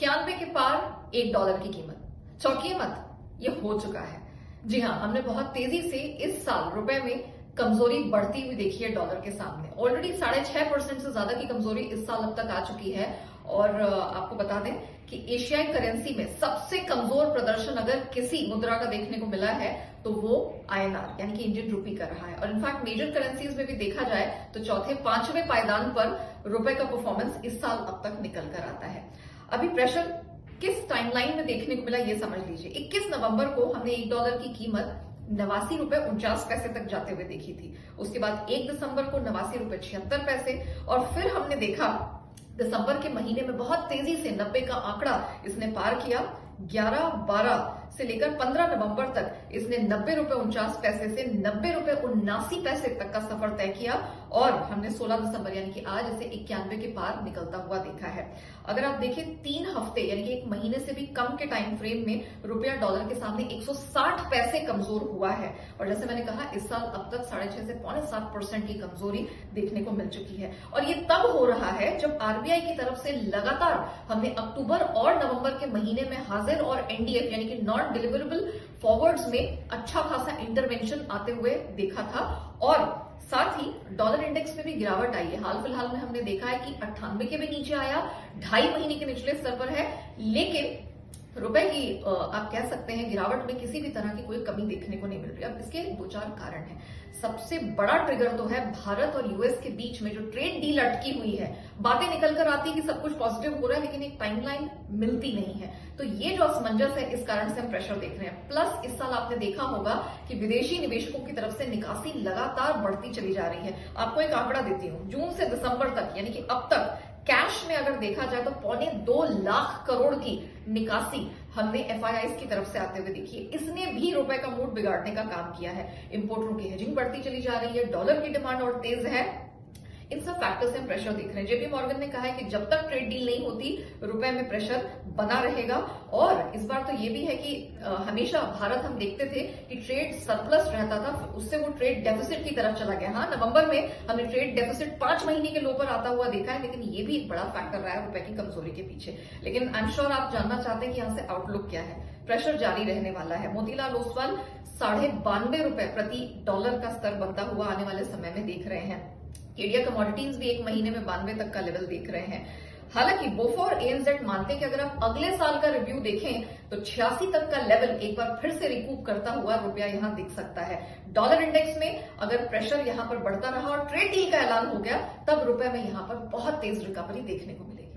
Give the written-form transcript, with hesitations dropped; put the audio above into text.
91 के पार $1 की कीमत। चौंकिए मत, ये हो चुका है। जी हाँ, हमने बहुत तेजी से इस साल रुपए में कमजोरी बढ़ती हुई देखी है डॉलर के सामने। ऑलरेडी 6.5% से ज्यादा की कमजोरी इस साल अब तक आ चुकी है। और आपको बता दें कि एशियाई करेंसी में सबसे कमजोर प्रदर्शन अगर किसी मुद्रा का देखने को मिला है तो वो आईएनआर यानी कि इंडियन रूपी का रहा है। और इनफैक्ट मेजर करेंसीज में भी देखा जाए तो चौथे पांचवें पायदान पर रुपए का परफॉर्मेंस इस साल अब तक निकल कर आता है। अभी प्रेशर किस टाइमलाइन में देखने को मिला ये समझ लीजिए। 21 नवंबर को हमने $1 की कीमत ₹89.49 तक जाते हुए देखी थी। उसके बाद 1 दिसंबर को ₹89.76 और फिर हमने देखा दिसंबर के महीने में बहुत तेजी से 90 का आंकड़ा इसने पार किया। 11-12 से लेकर 15 नवंबर तक इसने ₹90.49 से ₹90.79 तक का सफर तय किया और हमने 16 दिसंबर यानी कि आज इसे 91 के पार निकलता हुआ देखा है। अगर आप देखें 3 हफ्ते यानी कि 1 महीने से भी कम के टाइम फ्रेम में रुपया डॉलर के सामने 160 पैसे कमजोर हुआ है। और जैसे मैंने कहा इस साल अब तक 6.5 से 6.75% की कमजोरी देखने को मिल चुकी है। और ये तब हो रहा है जब आरबीआई की तरफ से लगातार हमने अक्टूबर और नवंबर के महीने में हाजिर और एनडीएफ यानी कि नॉन डिलीवरेबल फॉरवर्ड्स में अच्छा खासा इंटरवेंशन आते हुए देखा था। और साथ ही डॉलर इंडेक्स में भी गिरावट आई है। हाल फिलहाल में हमने देखा है कि 98 के भी नीचे आया, 2.5 महीने के निचले स्तर पर है। लेकिन रुपए की आप कह सकते हैं गिरावट में किसी भी तरह की कोई कमी देखने को नहीं मिल रही। अब इसके 2-4 कारण हैं। सबसे बड़ा ट्रिगर तो है भारत और यूएस के बीच में जो ट्रेड डील अटकी हुई है। बातें निकल कर आती है कि सब कुछ पॉजिटिव हो रहा है लेकिन एक टाइमलाइन मिलती नहीं है। तो ये जो असमंजस है इस कारण से हम प्रेशर देख रहे हैं। प्लस इस साल आपने देखा होगा कि विदेशी निवेशकों की तरफ से निकासी लगातार बढ़ती चली जा रही है। आपको एक आंकड़ा देती हूं, जून से दिसंबर तक यानी कि अब तक कैश में अगर देखा जाए तो 2.25 लाख करोड़ की निकासी हमने एफआईआईज की तरफ से आते हुए देखी है। इसने भी रुपए का मूड बिगाड़ने का काम किया है। इंपोर्टरों की हेजिंग बढ़ती चली जा रही है, डॉलर की डिमांड और तेज है। इन सब फैक्टर्स से हम प्रेशर देख रहे हैं। जेपी मॉर्गन ने कहा है कि जब तक ट्रेड डील नहीं होती रुपए में प्रेशर बना रहेगा। और इस बार तो ये भी है कि हमेशा भारत हम देखते थे कि ट्रेड सरप्लस रहता था, उससे वो ट्रेड डेफिसिट की तरफ चला गया। हाँ, नवंबर में हमने ट्रेड डेफिसिट 5 महीने के लो पर आता हुआ देखा है, लेकिन ये भी एक बड़ा फैक्टर रहा है रुपए की कमजोरी के पीछे। लेकिन आई एम श्योर आप जानना चाहते हैं कि यहां से आउटलुक क्या है। प्रेशर जारी रहने वाला है। मोतीलाल ओसवाल ₹92.5 प्रति डॉलर का स्तर बनता हुआ आने वाले समय में देख रहे हैं। इंडिया कमोडिटीज भी 1 महीने में 92 तक का लेवल देख रहे हैं। हालांकि बोफा और एएनजेड मानते हैं कि अगर आप अगले साल का रिव्यू देखें तो 86 तक का लेवल एक बार फिर से रिकूप करता हुआ रुपया यहां दिख सकता है। डॉलर इंडेक्स में अगर प्रेशर यहां पर बढ़ता रहा और ट्रेड डील का ऐलान हो गया तब रुपए में यहां पर बहुत तेज रिकवरी देखने को मिलेगी।